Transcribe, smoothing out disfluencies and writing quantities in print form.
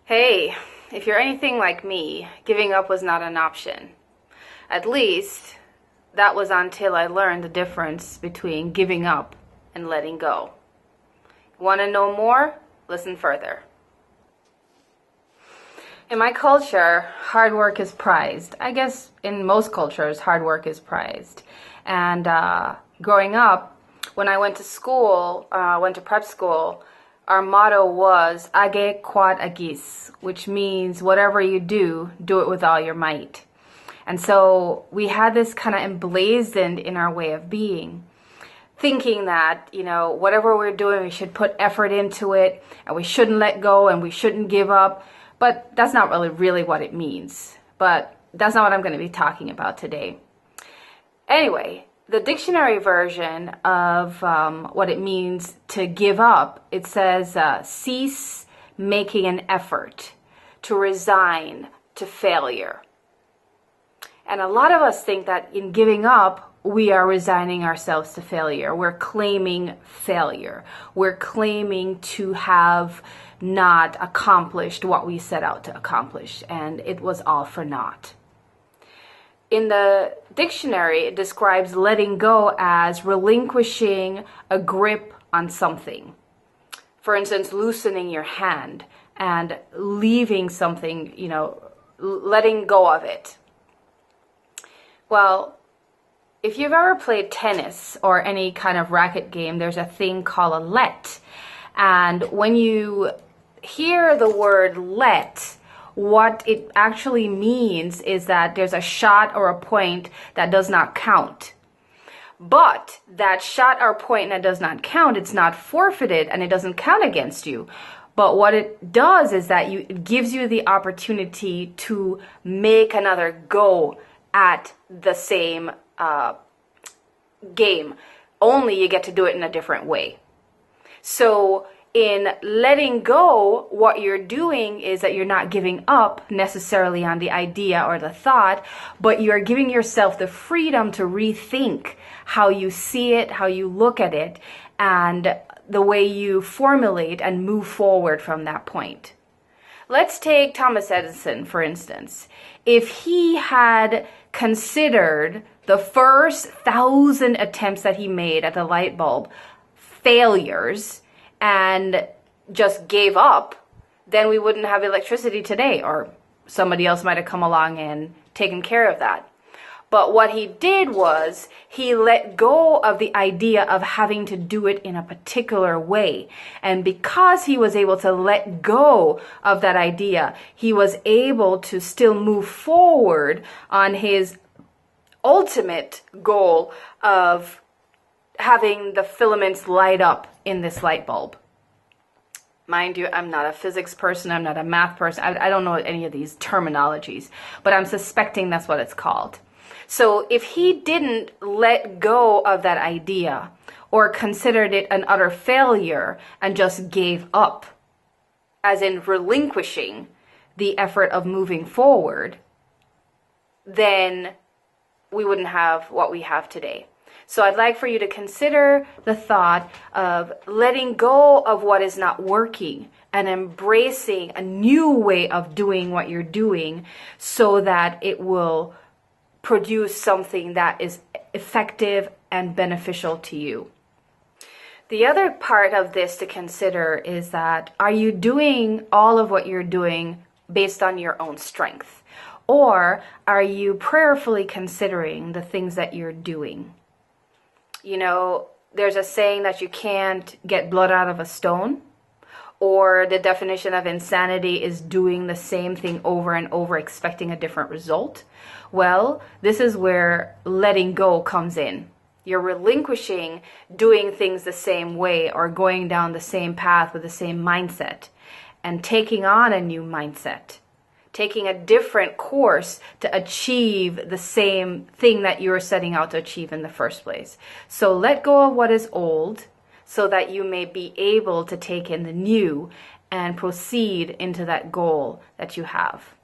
Hey, if you're anything like me, giving up was not an option. At least, that was until I learned the difference between giving up and letting go. Want to know more? Listen further. In my culture, hard work is prized. I guess in most cultures, hard work is prized. And growing up, when I went to school, went to prep school, our motto was Age Quod Agis, which means whatever you do, do it with all your might. And so we had this kind of emblazoned in our way of being, thinking that, whatever we're doing, we should put effort into it, and we shouldn't let go, and we shouldn't give up. But that's not really what it means. But that's not what I'm going to be talking about today. Anyway, the dictionary version of what it means to give up, it says cease making an effort, to resign to failure. And a lot of us think that in giving up, we are resigning ourselves to failure. We're claiming failure. We're claiming to have not accomplished what we set out to accomplish, and it was all for naught. In the dictionary, it describes letting go as relinquishing a grip on something. For instance, loosening your hand and leaving something, letting go of it. Well, if you've ever played tennis or any kind of racket game, there's a thing called a let. And when you hear the word let, what it actually means is that there's a shot or a point that does not count. But that shot or point that does not count, it's not forfeited and it doesn't count against you. But what it does is that it gives you the opportunity to make another go at the same game. Only you get to do it in a different way. So in letting go, what you're doing is that you're not giving up necessarily on the idea or the thought, but you're giving yourself the freedom to rethink how you see it, how you look at it, and the way you formulate and move forward from that point. Let's take Thomas Edison, for instance. If he had considered the first 1,000 attempts that he made at the light bulb failures and just gave up, then we wouldn't have electricity today, or somebody else might have come along and taken care of that. But what he did was he let go of the idea of having to do it in a particular way. And because he was able to let go of that idea, he was able to still move forward on his ultimate goal of having the filaments light up in this light bulb. Mind you, I'm not a physics person, I'm not a math person, I don't know any of these terminologies, but I'm suspecting that's what it's called. So if he didn't let go of that idea or considered it an utter failure and just gave up, as in relinquishing the effort of moving forward, then we wouldn't have what we have today. So I'd like for you to consider the thought of letting go of what is not working and embracing a new way of doing what you're doing so that it will produce something that is effective and beneficial to you. The other part of this to consider is that, are you doing all of what you're doing based on your own strength? Or are you prayerfully considering the things that you're doing? There's a saying that you can't get blood out of a stone, or the definition of insanity is doing the same thing over and over, expecting a different result. Well, this is where letting go comes in. You're relinquishing doing things the same way or going down the same path with the same mindset and taking on a new mindset, taking a different course to achieve the same thing that you were setting out to achieve in the first place. So let go of what is old so that you may be able to take in the new and proceed into that goal that you have.